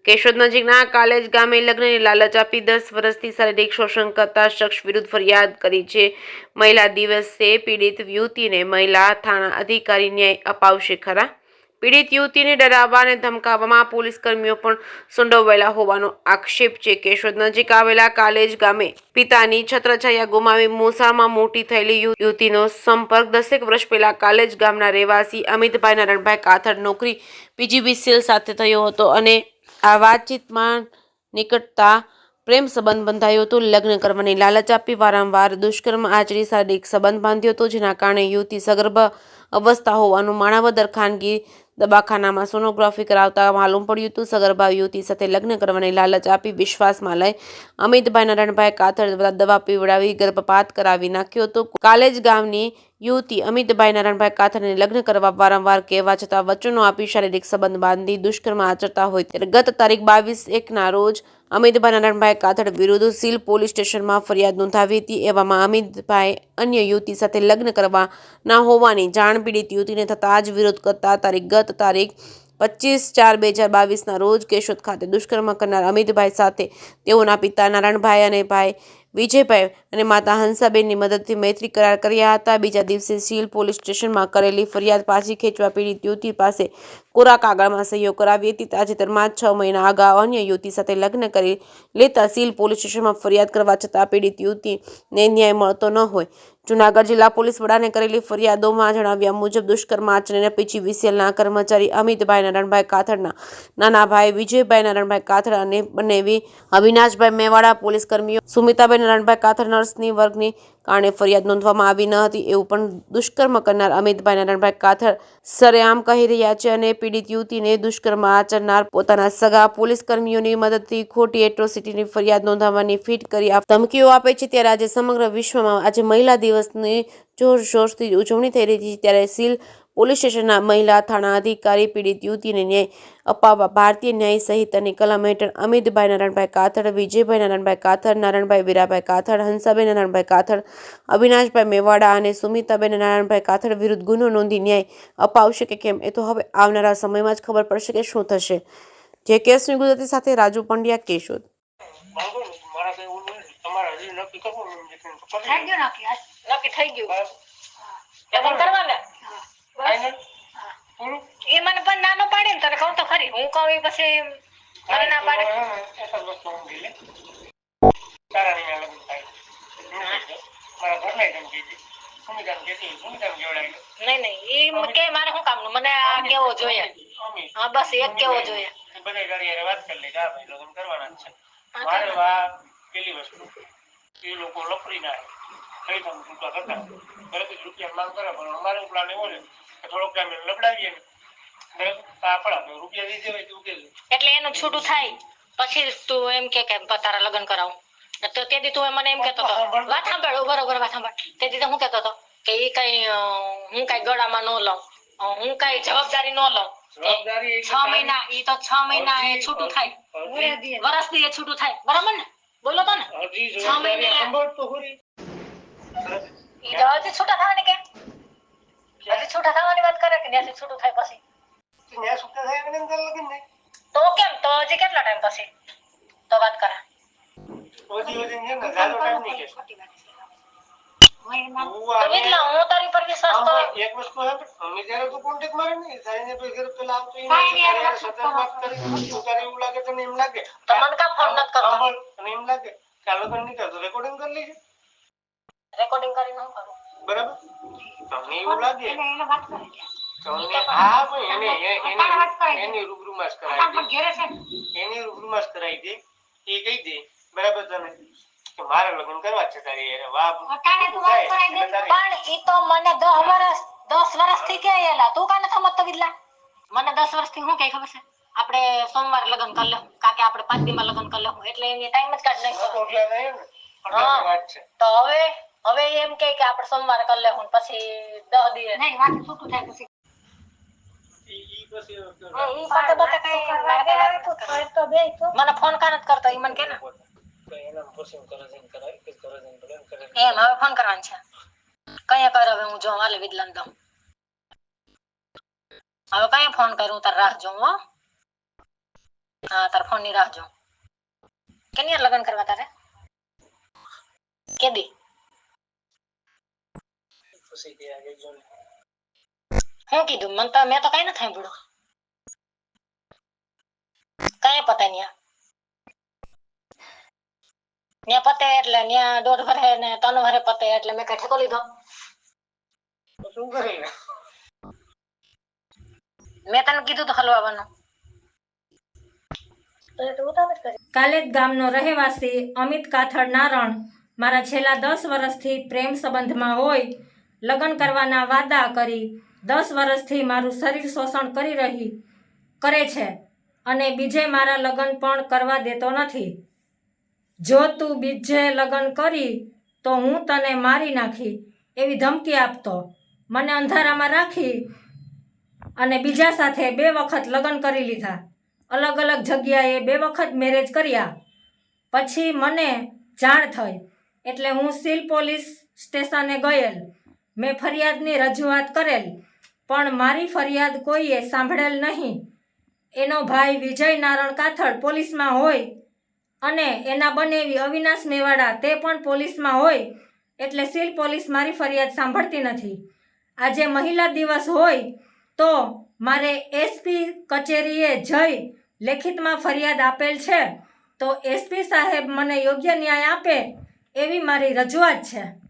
કેશોદ નજીકના કાલેજ ગામે લગ્નની લાલચ આપી 10 વર્ષથી શારીરિક શોષણ કરતા શખ્સ વિરુદ્ધ ફરિયાદ કરી છે. મહિલા દિવસે પીડિત યુવતીને મહિલા થાણા અધિકારી ન્યાય અપાવશે ખરા? પીડિત યુવતીને ડરાવવા અને ધમકાવવામાં પોલીસ કર્મીઓ પણ સંડોવાયેલા હોવાનો આક્ષેપ છે. કેશોદ નજીક આવેલા કાલેજ ગામે પિતાની છત્રછાયા ગુમાવી મોસાળમાં મોટી થયેલી યુવતીનો સંપર્ક 10 વર્ષ પહેલા કાલેજ ગામના રહેવાસી અમિતભાઈ નારણભાઈ કાથડ નોકરી PGBCL સાથે થયો હતો અને આ વાતચીતમાં નિકટતા પ્રેમ સંબંધ બંધાયો હતો. લગ્ન કરવાની લાલચ આપી વારંવાર દુષ્કર્મ આચરી શારીરિક સંબંધ બાંધ્યો હતો, જેના કારણે યુવતી સગર્ભ અવસ્થા હોવાનું માણાવદર ખાનગી દવાખાનામાં સોનોગ્રાફી કરાવતા માલુમ પડ્યું હતું. સગર્ભા યુવતી સાથે લગ્ન કરવાની લાલચ આપી વિશ્વાસમાં લઈ અમિતભાઈ નારણભાઈ કાથડ દવા પીવડાવી ગર્ભપાત કરાવી નાખ્યો હતો. કાલેજ ગામની યુવતી અમિતભાઈ નારણભાઈ કાથડને લગ્ન કરવા વારંવાર કહેવા છતાં વચનો આપી શારીરિક સંબંધ બાંધી દુષ્કર્મ આચરતા હોય ત્યારે ગત તારીખ 22/1ના રોજ અમિતભાઈ નારણભાઈ કાથડ વિરુદ્ધ સીલ પોલીસ સ્ટેશનમાં ફરિયાદ નોંધાવી હતી. એવામાં અમિતભાઈ અન્ય યુવતી સાથે લગ્ન કરવાના હોવાની જાણ પીડિત યુવતીને થતાં જ વિરોધ કરતા ગત તારીખ 25/4/2022ના રોજ કેશોદ ખાતે દુષ્કર્મ કરનાર અમિતભાઈ સાથે તેઓના પિતા નારણભાઈ અને ભાઈ વિજયભાઈ અને માતા હંસાબેનની મદદથી મૈત્રી કરાર કર્યા હતા. બીજા દિવસે સીલ પોલીસ સ્ટેશનમાં કરેલી ફરિયાદ પાછી ખેંચવા પીડિત યુવતી પાસે કોરા કાગળમાં સહીઓ કરાવી હતી. તાજેતરમાં 6 મહિના અગાઉ અન્ય યુવતી સાથે લગ્ન કરી લેતા સીલ પોલીસ સ્ટેશનમાં ફરિયાદ કરવા છતાં પીડિત યુવતીને ન્યાય મળતો ન હોય. જૂનાગઢ જિલ્લા પોલીસ વડાને કરેલી ફરિયાદોમાં જણાવ્યા મુજબ દુષ્કર્મ આચરીને PGBCLના કર્મચારી અમિતભાઈ નારણભાઈ કાથડના નાના ભાઈ વિજયભાઈ નારણભાઈ કાથડ અને બનેવી અવિનાશભાઈ મેવાડા પોલીસ કર્મીઓ સુમિતાબેન નારણભાઈ કાથડ નર્સની વર્ગની કારણે ફરિયાદ નોંધવામાં આવી ન હતી એવું પણ દુષ્કર્મ કરનાર અમિતભાઈ નારણભાઈ કાથડ સરેઆમ કહી રહ્યા છે અને પીડિત યુવતીને દુષ્કર્મ આચરનાર પોતાના સગા પોલીસ કર્મીઓની મદદથી ખોટી એટ્રોસિટીની ફરિયાદ નોંધાવવાની ફીટ કરી ધમકીઓ આપે છે. ત્યારે આજે સમગ્ર વિશ્વમાં આજે મહિલા દિવસની જોરશોરથી ઉજવણી થઈ રહી છે, ત્યારે સીલ પોલીસ સ્ટેશનના મહિલા થાણા અધિકારી પીડિત યુવતીને ન્યાય અપાવવા ભારતીય ન્યાય સંહિતાની કલમ હેઠળ અમિતભાઈ નારણભાઈ કાથડ, વિજયભાઈ નારણભાઈ કાથડ, નારણભાઈ વીરાભાઈ કાથડ, હંસાબેન નારણભાઈ કાથડ, અવિનાશભાઈ મેવાડા અને સુમિતાબેન નારણભાઈ કાથડ વિરુદ્ધ ગુનો નોંધી ન્યાય અપાવશે કે કેમ, એ તો હવે આવનારા સમયમાં જ ખબર પડશે કે શું થશે. જે કેસની ગુજરાતી સાથે રાજુ પંડ્યા, કેશોદ. એ મને પણ નાનો પાડે ને તને કહું તો ખરી, હું કહું એ પછી મને ના પાડે. નહીં નહીં એ કે મારે શું કામનું, મને આ કેવો જોઈએ. હા બસ એક કેવો જોઈએ. બધા ગાડી વાત કરી લે કે આ ભાઈ લગ્ન કરવાના છે. મારે પેલી વસ્તુ એ લોકો લફડી ના કઈ તમે છૂટા કરતા બરાબર રૂપિયા માંગ કરે, પણ અમારો પ્લાન એવો છે કે થોડોક ટાઈમ લબડાવીએ ને રૂપિયા દઈ દેવાય તું કે એટલે એનું છૂટું થાય પછી તું એમ કે તારા લગ્ન કરાવું. તો તે દી તું મને એમ કહેતો હતો, વાત સાંભળ બરોબર વાત સાંભળ, તે દી હું કહેતો હતો કે એ કઈ હું કઈ ગળામાં ન લઉં, હું કઈ જવાબદારી ન લઉં. 6 મહિના એ તો 6 મહિના એ છૂટું થાય, વર્ષથી એ છૂટું થાય, બરાબર ને? બોલો તો ને 6 મહિના હજી છૂટા થવાની કે હજી છૂટા થવાની વાત કરે કે ત્યાંથી છૂટું થાય પછી ત્યાં છૂટા થાય એમ કર લગન નહીં તો કેમ, તો હજી કેટલા ટાઈમ પછી તો વાત કરે ઓજી ને ના જાજો ટાઈમ નહીં કે હું તારી પર વિશ્વાસ તો એક વસ્તુ હે, અમે જ્યારે તો કોન્ટેક્ટ મારે નહીં સાઈને તો ઘર પેલા આવતો ઈ સતત વાત કરી તો તારે એવું લાગે તને એમ લાગે તો મને કા ફોન નત કરતો તને એમ લાગે કે આ લગન નહીં કરતો રેકોર્ડિંગ કરી લેજે, રેકોર્ડિંગ કરીને હું કરું બરાબર, તમને એવું લાગે એને વાત કરી તમને હા ભાઈ એની રૂબરૂમાં જ કરાવી દે, એની રૂબરૂમાં જ કરાવી દે, એ કહી દે બરાબર તને કે મારે લગ્ન કરવા છે તારી યાર વાહ અટાણે તું વાત કરાવી દે, પણ ઈ તો મને 10 વર્ષ થી કે એલા તું કાને સમજતો વિદલા મને 10 વર્ષ થી હું કઈ ખબર છે આપણે સોમવાર લગ્ન કરી લે કાકે આપણે 5 દી માં લગ્ન કરી લે એટલે એની ટાઈમ જ કાઢ નહીં તો હવે એમ કે આપણે સોમવારે કરી લેવું પછી 10 દી નહીં વાત છૂટું થાય પછી મને ફોન કાન જ કરતો ઈ મને કે ને એમ હવે ફોન કરવાનો છે કયા કર હવે હું જોઉં હાલે વિદલાન દઉં હવે કયા ફોન કરું તાર રાહ જોઉં હો હા તાર ફોન ની રાહ જો કેની લગન કરવા તારે કેદી ખુશી કે આગે જો હું કીધું મન તો મેં તો કઈ ન સાંભળ્યું કઈ પતા ન્યા પતે એટલે ન્યા 1.5 વર્ષે ને 3 વર્ષે પતે એટલે મેં કઈ ઠેકો લીધો તો શું કરે મેં તને કીધું તો હલવાવાનું કાલેજ ગામનો રહેવાસી અમિત કાથડ નારણ મારા છેલ્લા 10 વર્ષથી પ્રેમ સંબંધમાં હોય લગ્ન કરવાના વાદા કરી 10 વર્ષથી મારું શરીર શોષણ કરે છે અને બીજે મારા લગ્ન પણ કરવા દેતો નથી જો તું બીજે લગ્ન કરી તો હું તને મારી નાખી એવી ધમકી આપતો મને અંધારામાં રાખી અને બીજા સાથે 2 વખત લગ્ન કરી લીધા અલગ અલગ જગ્યાએ 2 વખત મેરેજ કર્યા પછી મને જાણ થઈ એટલે હું સીલ પોલીસ સ્ટેશને ગયેલ મેં ફરિયાદની રજૂઆત કરેલ પણ મારી ફરિયાદ કોઈએ સાંભળેલ નહીં એનો ભાઈ વિજય નારણ કાથડ પોલીસમાં હોય અને એના બનેવી અવિનાશ મેવાડા તે પણ પોલીસમાં હોય એટલે સીલ પોલીસ મારી ફરિયાદ સાંભળતી નથી આજે મહિલા દિવસ હોય તો મારે એસપી કચેરીએ જઈ લેખિતમાં ફરિયાદ આપેલ છે તો એસપી સાહેબ મને યોગ્ય ન્યાય આપે એવી મારી રજૂઆત છે